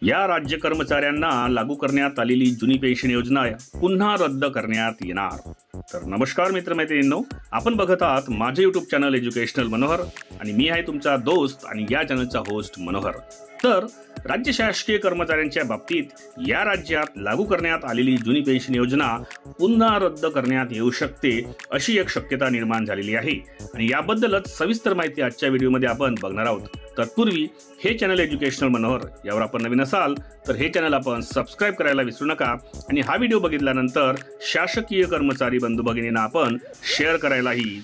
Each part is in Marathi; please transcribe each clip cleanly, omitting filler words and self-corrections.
या राज्य कर्मचाऱ्यांना लागू करण्यात आलेली जुनी पेन्शन योजना पुन्हा रद्द करण्यात येणार। तर नमस्कार मित्रमैत्रिणींनो, आपण बघत आहात माझे युट्यूब चॅनल एज्युकेशनल मनोहर आणि मी आहे तुमचा दोस्त आणि या चॅनलचा होस्ट मनोहर। तर राज्य शासकीय कर्मचाऱ्यांच्या बाबतीत या राज्यात लागू करण्यात आलेली जुनी पेन्शन योजना पुन्हा रद्द करण्यात येऊ शकते अशी एक शक्यता निर्माण झालेली आहे आणि याबद्दलच सविस्तर माहिती आजच्या व्हिडिओमध्ये आपण बघणार आहोत। तत्पूर्वी हे चॅनल एज्युकेशनल मनोहर यावर आपण नवीन असाल तर हे चॅनल आपण सबस्क्राइब करायला विसरू नका आणि हा व्हिडिओ बघितल्यानंतर शासकीय कर्मचारी बंधू भगिनींना आपण शेअर करायलाही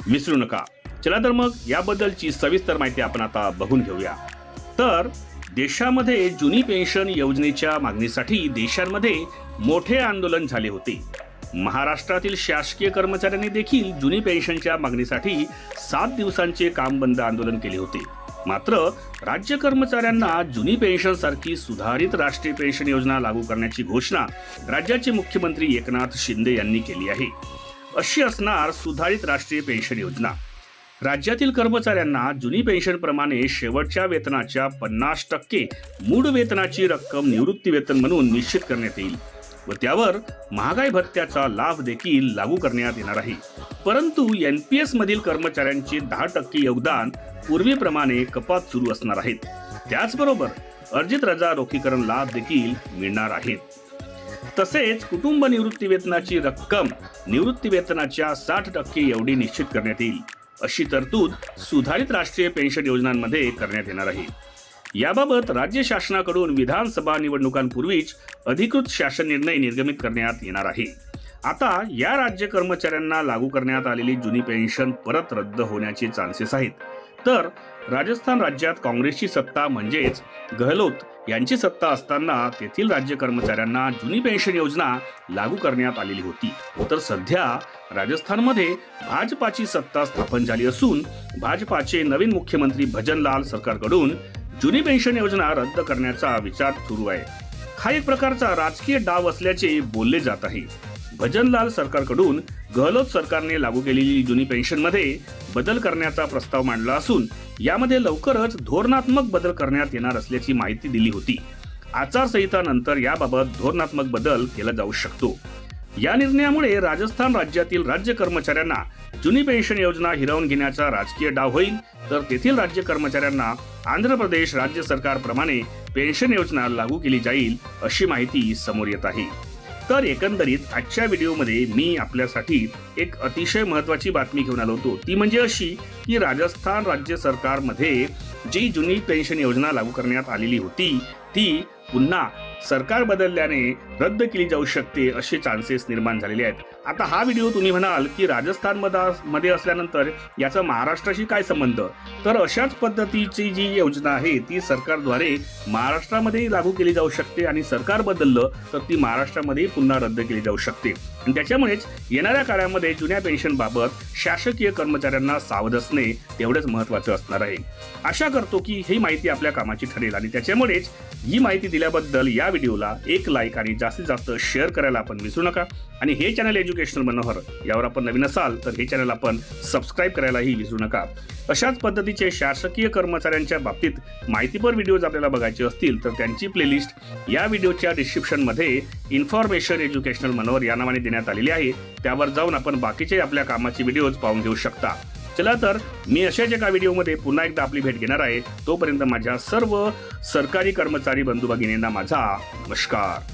विसरू नका। चला तर मग याबद्दलची सविस्तर माहिती आपण आता बघून घेऊया। तर देशामध्ये जुनी पेन्शन योजनेच्या मागणीसाठी देशांमध्ये मोठे आंदोलन झाले होते। महाराष्ट्रातील शासकीय कर्मचाऱ्यांनी देखील जुनी पेन्शनच्या मागणीसाठी 7 दिवसांचे काम बंद आंदोलन केले होते। मात्र राज्य कर्मचाऱ्यांना जुनी पेन्शन सारखी सुधारित राष्ट्रीय पेन्शन योजना लागू करण्याची घोषणा राज्याचे मुख्यमंत्री एकनाथ शिंदे यांनी केली आहे। अशी असणार सुधारित राष्ट्रीय पेन्शन योजना। राज्यातील कर्मचाऱ्यांना जुनी पेन्शन प्रमाणे शेवटच्या वेतनाच्या 50% मूळ वेतनाची रक्कम निवृत्ती वेतन म्हणून निश्चित करण्यात येईल व त्यावर महागाई भत्त्याचा लाभ देखील लागू करण्यात येणार आहे। परंतु NPS मधील कर्मचाऱ्यांचे 10% योगदान पूर्वीप्रमाणे कपात सुरू असणार आहेत। त्याचबरोबर अर्जित रजा रोखीकरण लाभ देखील मिळणार आहेत। तसेच कुटुंब निवृत्ती वेतनाची रक्कम निवृत्ती वेतनाच्या 60% एवढी निश्चित करण्यात येईल अशी तरतूद सुधारित राष्ट्रीय पेन्शन योजनांमध्ये करण्यात येणार आहे। याबाबत राज्य शासनाकडून विधानसभा निवडणुकांपूर्वीच अधिकृत शासन निर्णय निर्गमित करण्यात येणार आहे। आता या राज्य कर्मचाऱ्यांना लागू करण्यात आलेली जुनी पेन्शन परत रद्द होण्याचे चान्सेस आहेत। तर राजस्थान राज्यात काँग्रेसची सत्ता म्हणजेच गहलोत यांची सत्ता असताना तेथील राज्य कर्मचाऱ्यांना जुनी पेन्शन योजना लागू करण्यात आलेली होती। तर सध्या राजस्थानमध्ये भाजपाची सत्ता स्थापन झाली असून भाजपाचे नवीन मुख्यमंत्री भजनलाल सरकारकडून जुनी पेन्शन योजना रद्द करण्याचा विचार सुरू आहे। हा एक प्रकारचा राजकीय डाव असल्याचे बोलले जात आहे। भजनलाल सरकारकडून गहलोत सरकारने लागू केलेली जुनी पेन्शनमध्ये बदल करण्याचा प्रस्ताव मांडला असून यामध्ये लवकरच धोरणात्मक बदल करण्यात येणार असल्याची माहिती दिली होती। आचारसंहिता नंतर याबाबत धोरणात्मक बदल केला जाऊ शकतो। या निर्णयामुळे राजस्थान राज्यातील राज्य कर्मचाऱ्यांना जुनी पेन्शन योजना हिरावून घेण्याचा राजकीय डाव होईल, तर तेथील राज्य कर्मचाऱ्यांना आंध्र प्रदेश राज्य सरकारप्रमाणे पेन्शन योजना लागू केली जाईल अशी माहिती समोर येत आहे। तर एकंदरीत आजच्या व्हिडिओमध्ये मी आपल्यासाठी एक अतिशय महत्त्वाची बातमी घेऊन आलो होतो, ती म्हणजे अशी की राजस्थान राज्य सरकारमध्ये जी जुनी पेन्शन योजना लागू करण्यात आलेली होती ती पुन्हा सरकार बदलल्याने रद्द केली जाऊ शकते असे चान्सेस निर्माण झालेले आहेत। आता हा व्हिडिओ तुम्ही म्हणाल की राजस्थान मध्ये असल्यानंतर याचा महाराष्ट्राशी काय संबंध? तर अशाच पद्धतीची जी योजना आहे ती सरकारद्वारे महाराष्ट्रामध्ये लागू केली जाऊ शकते आणि सरकार बदललं तर ती महाराष्ट्रामध्ये पुन्हा रद्द केली जाऊ शकते आणि त्याच्यामुळेच येणाऱ्या काळामध्ये जुन्या पेन्शन बाबत शासकीय कर्मचाऱ्यांना सावध असणे तेवढेच महत्त्वाचं असणार आहे। आशा करतो की ही माहिती आपल्या कामाची ठरेल आणि त्याच्यामुळेच ही माहिती दिल्याबद्दल या व्हिडिओला एक लाईक आणि जास्तीत जास्त शेअर करायला आपण विसरू नका आणि हे चॅनल एज्युकेशनल मनोहर यावर आपण नवीन असाल तर हे चॅनल आपण सबस्क्राइब करायलाही विसरू नका। अशाच पद्धतीचे शासकीय कर्मचाऱ्यांच्या बाबतीत माहितीपर व्हिडिओज आपल्याला बघायचे असतील तर त्यांची प्लेलिस्ट या व्हिडिओच्या डिस्क्रिप्शनमध्ये इन्फॉर्मेशन एज्युकेशनल मनोहर या नावाने देण्यात आलेली आहे। त्यावर जाऊन आपण बाकीचे आपल्या कामाचे व्हिडिओज पाहून घेऊ शकता। चला तर मी अशाच एका व्हिडिओमध्ये पुन्हा एकदा आपली भेट घेणार आहे। तोपर्यंत माझ्या सर्व सरकारी कर्मचारी बंधू भगिनींना माझा नमस्कार।